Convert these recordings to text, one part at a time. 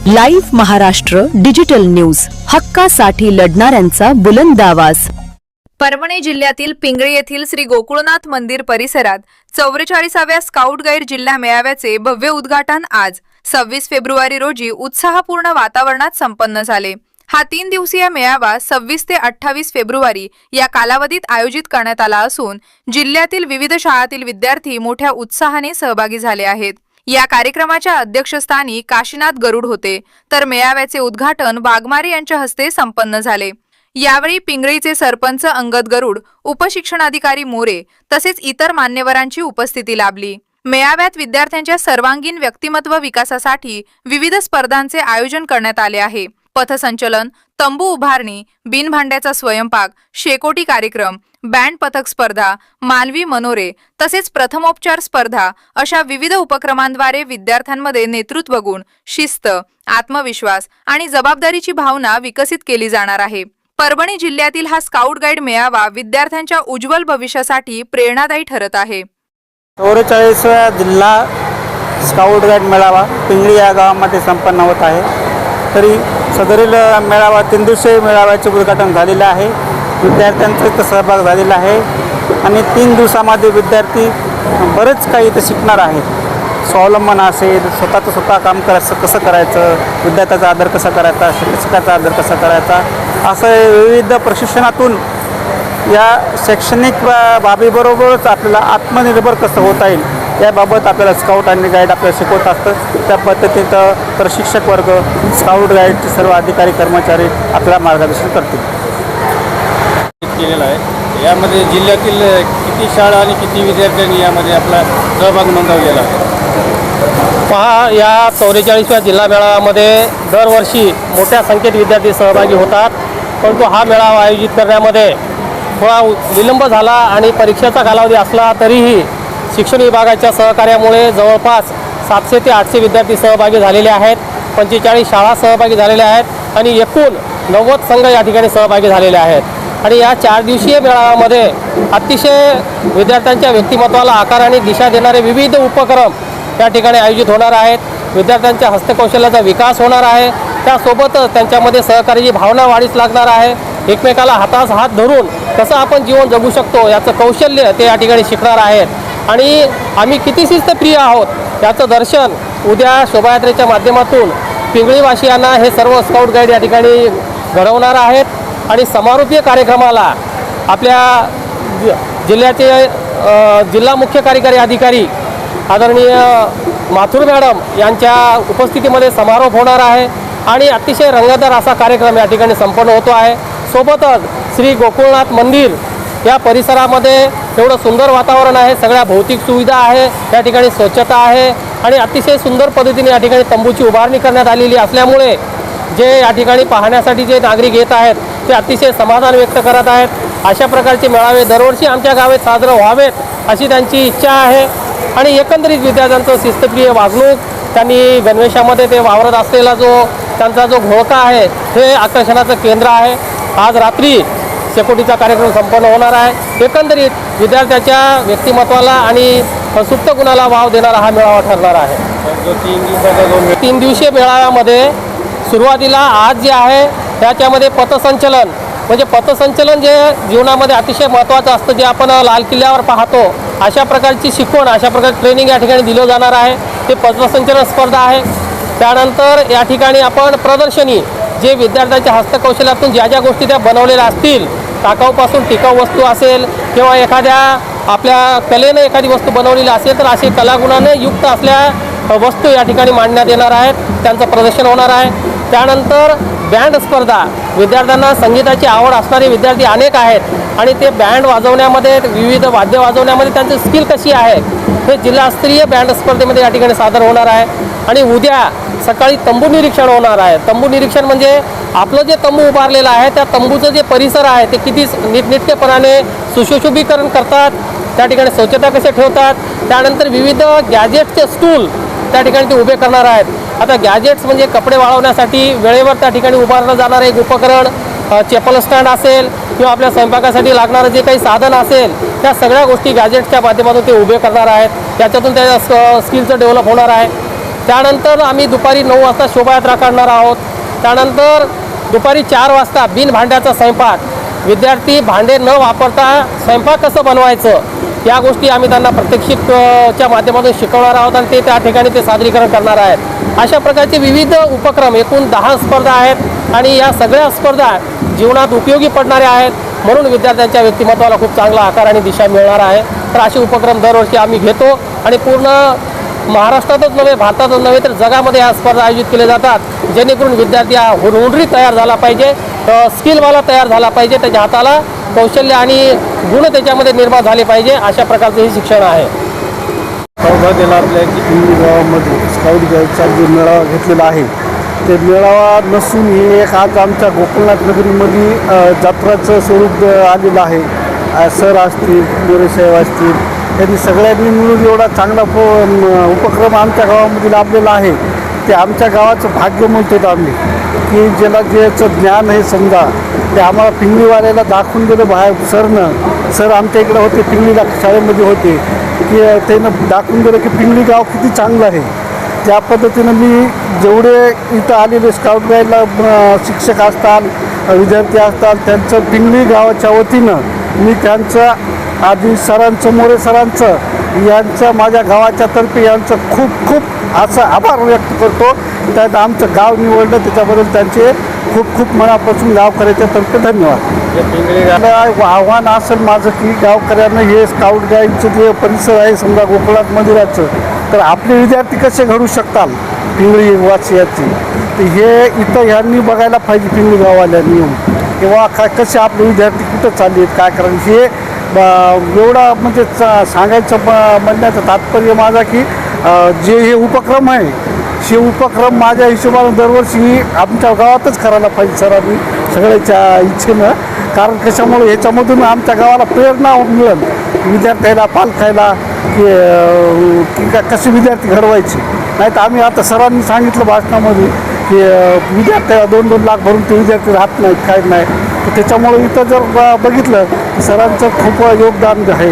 Live Maharashtra digital news, हक्कासाठी लढणाऱ्यांचा बुलंद आवाज। परभणी जिल्ह्यातील पिंगळी येथील श्री गोकुळनाथ मंदिर परिसरात 44व्या स्काउट गाईड जिल्हा मेळाव्याचे भव्य उद्घाटन आज 26 फेब्रुवारी रोजी उत्साहपूर्ण वातावरणात संपन्न झाले। हा 3 दिवसीय मेळावा 26 ते 28 फेब्रुवारी या कालावधीत आयोजित करण्यात आला असून जिल्ह्यातील विविध शाळांतील विद्यार्थी मोठ्या उत्साहाने सहभागी झाले आहेत। या कार्यक्रमाच्या अध्यक्षस्थानी काशीनाथ गरुड होते, तर मेळाव्याचे उद्घाटन वाघमारे यांच्या हस्ते संपन्न झाले। यावेळी पिंगळीचे सरपंच अंगद गरुड, उपशिक्षणाधिकारी मोरे तसेच इतर मान्यवरांची उपस्थिती लाभली। मेळाव्यात विद्यार्थ्यांच्या सर्वांगीण व्यक्तिमत्व विकासासाठी विविध स्पर्धांचे आयोजन करण्यात आले आहे। पथसंचलन, तंबू उभारणी, बिनभांड्याचा स्वयंपाक, शेकोटी कार्यक्रम, बँड पथक स्पर्धा, मानवी मनोरे तसेच प्रथमोपचार स्पर्धा अशा विविध उपक्रमांद्वारे विद्यार्थ्यांमध्ये नेतृत्व गुण, शिस्त, आत्मविश्वास आणि जबाबदारीची भावना विकसित केली जाणार आहे। परभणी जिल्ह्यातील हा स्काउट गाईड मेळावा विद्यार्थ्यांच्या उज्ज्वल भविष्यासाठी प्रेरणादायी ठरत आहे। 44व्या जिल्हा स्काउट गाईड मेळावा पिंगळी या गावामध्ये संपन्न होत आहे। तरी सदरील मेळावा 3 दिवसीय मेळाव्याचे उद्घाटन झालेले आहे। विद्यार्थ्यांचा इथं सहभाग झालेला आहे आणि 3 दिवसामध्ये विद्यार्थी बरेच काही इथं शिकणार आहेत। स्वावलंबन असेल, स्वतः काम कसं करायचं, विद्यार्थ्याचा आदर कसा करायचा, शिक्षकाचा आदर कसा करायचा, असं विविध प्रशिक्षणातून या शैक्षणिक बाबीबरोबरच आपल्याला आत्मनिर्भर कसं होता येईल याबाबत आपल्याला स्काउट आणि गाईड आपल्याला शिकवत असतं। त्या पद्धतीत प्रशिक्षक वर्ग, स्काउट गाईडचे सर्व अधिकारी कर्मचारी आपल्याला मार्गदर्शन करतील केलेला आहे। यामध्ये जिल्ह्यातील किती शाळा आणि किती विद्यार्थ्यांनी यामध्ये आपला सहभाग नोंदवलेला आहे। पहा, या 44व्या जिल्हा मेळाव्यामध्ये दरवर्षी मोठ्या संख्येत विद्यार्थी सहभागी होतात, परंतु हा मेळावा आयोजित करण्यामध्ये थोडा विलंब झाला आणि परीक्षेचा कालावधी असला तरीही शिक्षण विभागाच्या सहकार्यामुळे जवळपास 700 ते 800 विद्यार्थी सहभागी झालेले आहेत। 45 शाळा सहभागी झालेल्या आहेत आणि एकूण 90 संघ या ठिकाणी सहभागी झालेले आहेत। आणि या 4 दिवसीय मेळाव्यामध्ये अतिशय विद्यार्थ्यांच्या व्यक्तिमत्वाला आकार आणि दिशा देणारे विविध उपक्रम या ठिकाणी आयोजित होणार आहेत। विद्यार्थ्यांच्या हस्तकौशल्याचा विकास होणार आहे, त्यासोबतच त्यांच्यामध्ये सहकार्याची भावना वाढीस लागणार आहे। एकमेकाला हातास हात धरून कसं आपण जीवन जगू शकतो याचं कौशल्य ते या ठिकाणी शिकणार आहेत। आणि आम्ही किती शिस्तप्रिय आहोत याचं दर्शन उद्या शोभायात्रेच्या माध्यमातून पिंगळीवासियांना हे सर्व स्काउट गाईड या ठिकाणी घडवणार आहेत। आणि समारोपीय कार्यक्रमाला आपल्या जिल्ह्याचे जिल्हा मुख्य कार्यकारी अधिकारी आदरणीय माथुर मॅडम यांच्या उपस्थितीमध्ये समारोप होणार आहे आणि अतिशय रंगतदार असा कार्यक्रम या ठिकाणी संपन्न होतो आहे। सोबतच श्री गोकुळनाथ मंदिर या परिसरामध्ये एवढं सुंदर वातावरण आहे, सगळ्या भौतिक सुविधा आहे, या ठिकाणी स्वच्छता आहे आणि अतिशय सुंदर पद्धतीने या ठिकाणी तंबूची उभारणी करण्यात आलेली असल्यामुळे जे या ठिकाणी पाहण्यासाठी जे नागरिक येत आहेत ते अतिशय समाधान व्यक्त करत आहेत। अशा प्रकारचे मेळावे दरवर्षी आमच्या गावात साजरे व्हावेत अशी त्यांची इच्छा आहे। आणि एकंदरीत विद्यार्थ्यांचं शिस्तप्रिय वागणूक, त्यांनी गणवेशामध्ये ते वावरत असलेला त्यांचा जो घोळका आहे हे आकर्षणाचं केंद्र आहे। आज रात्री शेकोटीचा कार्यक्रम संपन्न होणार आहे। एकंदरीत विद्यार्थ्याच्या व्यक्तिमत्वाला आणि सुप्त गुणाला वाव देणारा हा मेळावा ठरणार आहे। 3 दिवसीय मेळाव्यामध्ये सुरुवातीला आज जे आहे त्याच्यामध्ये पथसंचलन, म्हणजे पथसंचलन जे जीवनामध्ये अतिशय महत्त्वाचं असतं, जे आपण लाल किल्ल्यावर पाहतो अशा प्रकारची शिकवण, अशा प्रकारची ट्रेनिंग या ठिकाणी दिलं जाणार आहे। ते पथसंचलन स्पर्धा आहे। त्यानंतर या ठिकाणी आपण प्रदर्शनी, जे विद्यार्थ्यांच्या हस्तकौशल्यातून ज्या ज्या गोष्टी त्या बनवलेल्या असतील, टाकाऊपासून टिकाऊ वस्तू असेल किंवा एखाद्या आपल्या कलेनं एखादी वस्तू बनवलेली असेल तर असे कलागुणाने युक्त असल्या वस्तू या ठिकाणी मांडण्यात येणार आहेत, त्यांचं प्रदर्शन होणार आहे। त्यानंतर बँड स्पर्धा, विद्यार्थ्यांना संगीताची आवड असणारे विद्यार्थी अनेक आहेत आणि ते बँड वाजवण्यामध्ये, विविध वाद्य वाजवण्यामध्ये त्यांची स्किल कशी आहे हे जिल्हास्तरीय बँड स्पर्धेमध्ये या ठिकाणी सादर होणार आहे। आणि उद्या सकाळी तंबू निरीक्षण होणार आहे। तंबू निरीक्षण म्हणजे आपलं जे तंबू उभारलेलं आहे त्या तंबूचं जे परिसर आहे ते किती नीटनेटकेपणाने सुशोभीकरण करतात, त्या ठिकाणी स्वच्छता कसे ठेवतात, त्यानंतर विविध गॅजेटचे स्टूल त्या ठिकाणी ते उभे करणार आहेत। आता गॅजेट्स म्हणजे कपडे वाळवण्यासाठी वेळेवर त्या ठिकाणी उभारलं जाणारं एक उपकरण, चेपल स्टँड असेल किंवा आपल्या स्वयंपाकासाठी लागणारं जे काही साधन असेल त्या सगळ्या गोष्टी गॅजेट्सच्या माध्यमातून ते उभे करणार आहेत। त्याच्यातून त्या स्किलचं डेव्हलप होणार आहे। त्यानंतर आम्ही दुपारी 9 वाजता शोभायात्रा काढणार आहोत. त्यानंतर दुपारी 4 वाजता बिन भांड्याचा स्वयंपाक, विद्यार्थी भांडे न वापरता स्वयंपाक कसं बनवायचं या गोष्टी आम्ही त्यांना प्रात्यक्षिकच्या माध्यमातून शिकवणार आहोत आणि ते त्या ठिकाणी ते सादरीकरण करणार आहेत. अशा प्रकारचे विविध उपक्रम, एकूण 10 स्पर्धा आहेत आणि या सगळ्या स्पर्धा जीवनात उपयोगी पडणाऱ्या आहेत. म्हणून विद्यार्थ्यांच्या व्यक्तिमत्वाला खूप चांगला आकार आणि दिशा मिळणार आहे. तर असे उपक्रम दरवर्षी आम्ही घेतो आणि पूर्ण महाराष्ट्रातच नव्हे, भारतातच नव्हे तर जगामध्ये या स्पर्धा आयोजित केल्या जातात, जेणेकरून विद्यार्थी हा हुरहुरी तयार झाला पाहिजे, स्किलवाला तयार झाला पाहिजे, त्याच्या हाताला कौशल्य आणि गुण त्याच्यामध्ये निर्माण झाले पाहिजे. अशा प्रकारचे हे शिक्षण आहे. सौभाग्याला आपल्या हिंदी गावामध्ये स्काउट गाईडचा जो मेळावा घेतलेला आहे, ते मेळावा नसून हे एक आज आमच्या गोकुळनाथ नगरीमध्ये जत्राचं स्वरूप आलेलं आहे. सर असतील, मोरेसाहेब असतील, यांनी सगळ्यांनी मिळून एवढा चांगला उपक्रम आमच्या गावामध्ये लाभलेला आहे. ते आमच्या गावाचं भाग्य म्हणतो आम्ही, की ज्याला ज्याचं ज्ञान आहे समजा ते आम्हाला पिंगळीवाल्याला दाखवून दिलं बाहेर सर आमच्या इकडे होते, पिंगळीला शाळेमध्ये होते, की त्यानं दाखवून दिलं की पिंगळी गाव किती चांगलं आहे. त्या पद्धतीनं मी जेवढे इथं आलेले स्काउट गाईडला शिक्षक असतात, विद्यार्थी असतात, त्यांचं पिंगळी गावाच्या वतीनं मी त्यांचं आधी सरांचं, मोरे सरांचं, यांचं माझ्या गावाच्या तर्फे यांचं खूप खूप असं आभार व्यक्त करतो. त्यात आमचं गाव निवडलं त्याच्याबद्दल त्यांचे खूप खूप मनापासून गावकऱ्याच्या तर्फे धन्यवाद. आव्हान असेल माझं की गावकऱ्यांना हे स्काउट गाईडचं जे परिसर आहे समजा गोकुळनाथ मंदिराचं, तर आपले विद्यार्थी कसे घडू शकतात पिंगळी वासियाची, तर हे इथं ह्यांनी बघायला पाहिजे. पिंगळी गावाल्यांनी येऊन किंवा कसे आपले विद्यार्थी कुठं चालले आहेत, काय करायचं, हे एवढा म्हणजे सांगायचं म्हणण्याचं तात्पर्य माझा की जे हे उपक्रम आहे, हे उपक्रम माझ्या हिशोबाने दरवर्षी आमच्या गावातच करायला पाहिजे सरांनी सगळ्याच्या इच्छेनं. कारण कशामुळे ह्याच्यामधून आमच्या गावाला प्रेरणा मिळेल विद्यार्थ्याला, पालकायला की कसे विद्यार्थी घडवायचे. नाही तर आम्ही आता सरांनी सांगितलं भाषणामध्ये की विद्यार्थ्याला 2-2 लाख भरून ते विद्यार्थी राहत नाहीत, काय नाही. तर त्याच्यामुळे इथं जर बघितलं तर सरांचं खूप योगदान आहे.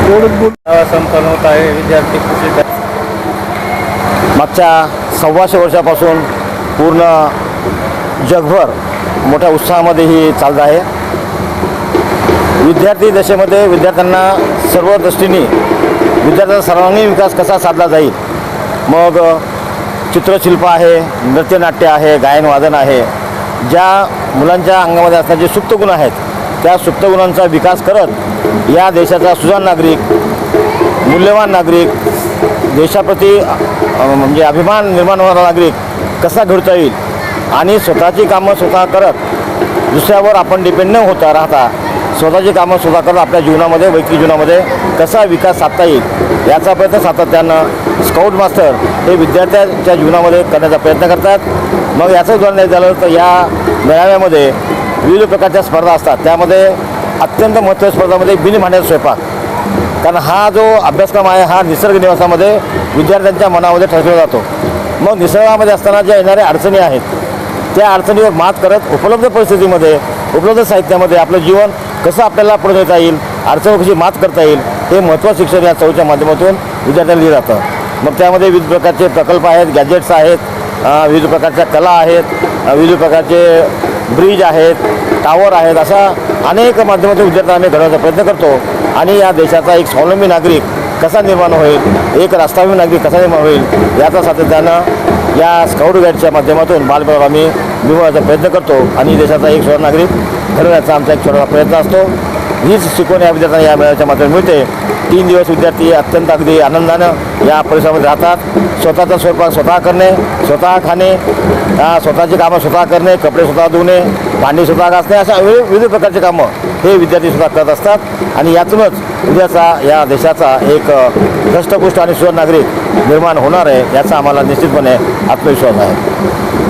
एवढंच संपन्न होत आहे. विद्यार्थी खुशी मागच्या 125 वर्षापासून पूर्ण जगभर मोठ्या उत्साहामध्ये ही चालत आहे. विद्यार्थी दशेमध्ये विद्यार्थ्यांना सर्व दृष्टीने विद्यार्थ्यांचा सर्वांगीण विकास कसा साधला जाईल, मग चित्रशिल्प आहे, नृत्यनाट्य आहे, गायन वादन आहे, ज्या मुलांच्या अंगामध्ये असणारे सुप्त गुण आहेत त्या सुप्त गुणांचा विकास करत या देशाचा सुजाण नागरिक, मूल्यवान नागरिक, देशाप्रती म्हणजे अभिमान निर्माण होणारा नागरिक कसा घडता येईल आणि स्वतःची कामं स्वतः करत दुसऱ्यावर आपण डिपेंड न होता राहता स्वतःची कामं स्वतः करत आपल्या जीवनामध्ये, वैयक्तिक जीवनामध्ये कसा विकास साधता येईल याचा प्रयत्न सातत्यानं स्काउट मास्टर हे विद्यार्थ्यांच्या जीवनामध्ये करण्याचा प्रयत्न करतात. मग याचं उदाहरण द्यायचं झालं तर या मेळाव्यामध्ये विविध प्रकारच्या स्पर्धा असतात. त्यामध्ये अत्यंत महत्त्वाच्या स्पर्धामध्ये बिन भांड्याचा स्वयंपाक, कारण हा जो अभ्यासक्रम आहे हा निसर्ग निवासामध्ये विद्यार्थ्यांच्या मनामध्ये ठसवला जातो. मग निसर्गामध्ये असताना ज्या येणाऱ्या अडचणी आहेत त्या अडचणीवर मात करत उपलब्ध परिस्थितीमध्ये, उपलब्ध साहित्यामध्ये आपलं जीवन कसं आपल्याला पुढे नेता येईल, अडचणीवर कशी मात करता येईल, हे महत्त्वाचं शिक्षण या चौच्या माध्यमातून विद्यार्थ्यांना दिलं जातं. मग त्यामध्ये विविध प्रकारचे प्रकल्प आहेत, गॅजेट्स आहेत, विविध प्रकारच्या कला आहेत, विविध प्रकारचे ब्रिज आहेत, टावर आहेत, अशा अनेक माध्यमातून विद्यार्थ्यांना आम्ही घडवण्याचा प्रयत्न करतो. आणि या देशाचा एक स्वावलंबी नागरिक कसा निर्माण होईल, एक राष्ट्राभिमानी नागरिक कसा निर्माण होईल याचा सातत्यानं या स्काउट गाईडच्या माध्यमातून बालबळावर आम्ही निवडण्याचा प्रयत्न करतो आणि देशाचा एक स्वतः नागरिक घडवण्याचा आमचा एक छोटा प्रयत्न असतो. हीच शिकवण या विद्यार्थ्यांना या मेळाव्याच्या माध्यमातून मिळते. 3 दिवस विद्यार्थी अत्यंत अगदी आनंदानं या परिसरामध्ये राहतात. स्वतःचा स्वयंपाक स्वतः करणे, स्वतः खाणे, स्वतःची कामं स्वतः करणे, कपडे स्वतः धुणे, भांडी स्वतः घासणे, अशा विविध प्रकारचे कामं हे विद्यार्थी स्वतः करत असतात. आणि यातूनच उद्याचा या देशाचा एक धष्टपुष्ट आणि सुजाण नागरिक निर्माण होणार आहे याचा आम्हाला निश्चितपणे आत्मविश्वास आहे.